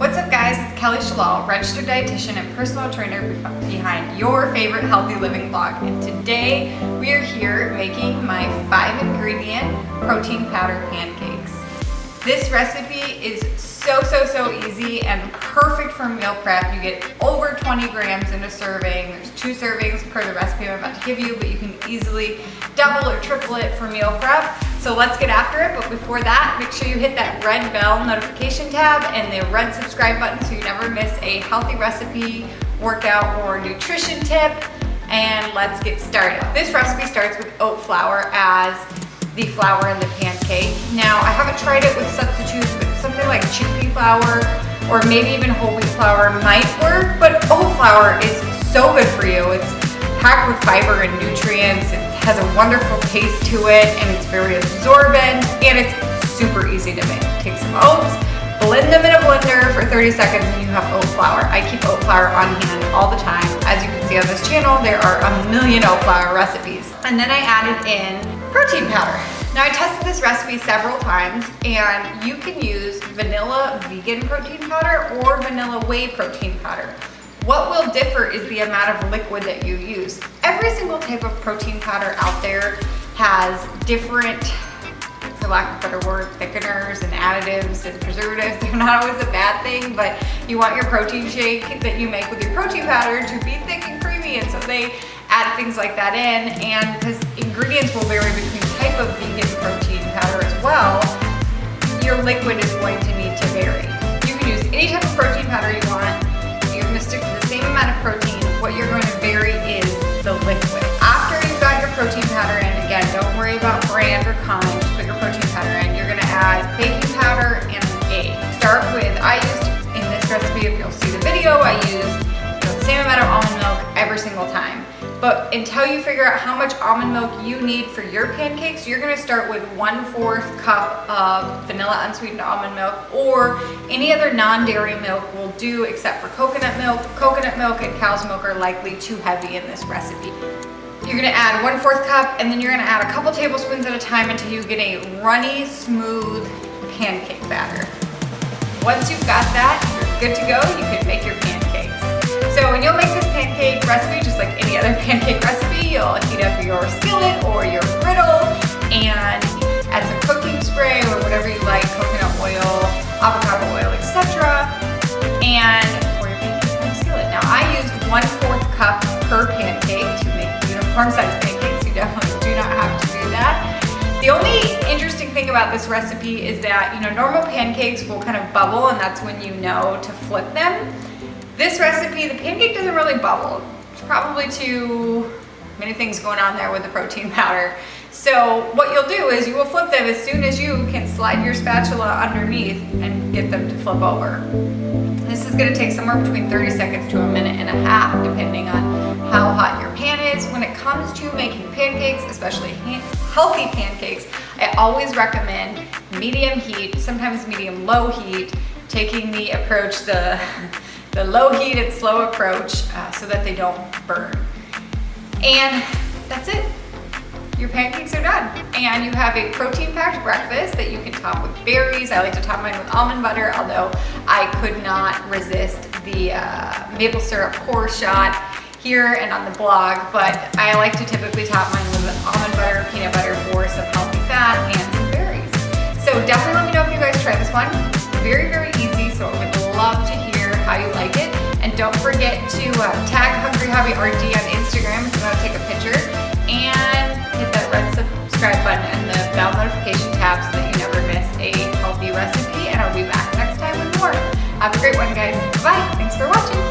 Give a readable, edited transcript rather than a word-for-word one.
What's up guys, it's Kelly Shalal, registered dietitian and personal trainer behind your favorite healthy living blog. And today we are here making my 5-ingredient protein powder pancakes. This recipe is so easy and perfect for meal prep. You get over 20 grams in a serving. There's 2 servings per the recipe I'm about to give you, but you can easily double or triple it for meal prep. So let's get after it, but before that, make sure you hit that red bell notification tab and the red subscribe button so you never miss a healthy recipe, workout, or nutrition tip. And let's get started. This recipe starts with oat flour as the flour in the pancake. Now, I haven't tried it with substitutes, but something like chickpea flour or maybe even whole wheat flour might work, but oat flour is so good for you. It's packed with fiber and nutrients. It has a wonderful taste to it, and it's very absorbent, and it's super easy to make. Take some oats, blend them in a blender for 30 seconds, and you have oat flour. I keep oat flour on hand all the time. As you can see on this channel, there are a million oat flour recipes. And then I added in protein powder. Now I tested this recipe several times, and you can use vanilla vegan protein powder or vanilla whey protein powder. What will differ is the amount of liquid that you use. Every single type of protein powder out there has different, for lack of a better word, thickeners and additives and preservatives. They're not always a bad thing, but you want your protein shake that you make with your protein powder to be thick and creamy, and so they add things like that in. And because ingredients will vary between type of vegan protein powder as well, your liquid is going to need to vary. You can use any type of protein powder you want. You're going to stick to the same amount of protein. What you're going to vary is the liquid. After you've got your protein powder in, again, don't worry about brand or kind, just put your protein powder in. You're going to add baking powder and an egg. Start with, I used, in this recipe, if you'll see the video, I used the same amount of almond milk every single time. But until you figure out how much almond milk you need for your pancakes, you're gonna start with 1/4 cup of vanilla unsweetened almond milk, or any other non-dairy milk will do except for coconut milk. Coconut milk and cow's milk are likely too heavy in this recipe. You're gonna add 1/4 cup, and then you're gonna add a couple tablespoons at a time until you get a runny, smooth pancake batter. Once you've got that, you're good to go. You can make your pancakes. So when you'll make this pancake recipe, just like any other pancake recipe, you'll heat up your skillet or your griddle and add some cooking spray or whatever you like, coconut oil, avocado oil, etc. And pour your pancakes in the skillet. Now I used 1/4 cup per pancake to make uniform size pancakes. You definitely do not have to do that. The only interesting thing about this recipe is that, normal pancakes will kind of bubble, and that's when you know to flip them. This recipe, the pancake doesn't really bubble. It's probably too many things going on there with the protein powder. So what you'll do is you will flip them as soon as you can slide your spatula underneath and get them to flip over. This is gonna take somewhere between 30 seconds to 1.5 minutes, depending on how hot your pan is. When it comes to making pancakes, especially healthy pancakes, I always recommend medium heat, sometimes medium low heat, taking the approach, the low heat and slow approach, so that they don't burn. And that's it. Your pancakes are done. And you have a protein-packed breakfast that you can top with berries. I like to top mine with almond butter, although I could not resist the maple syrup core shot here and on the blog, but I like to typically top mine with almond butter, peanut butter for some healthy fat, and some berries. So definitely let me know if you guys try this one. Very easy, so I would love to hear how you like it. And don't forget to tag Hungry Hobby RD on Instagram if you want to take a picture, and hit that red subscribe button and the bell notification tab so that you never miss a healthy recipe. And I'll be back next time with more. Have a great one, guys. Bye. Thanks for watching.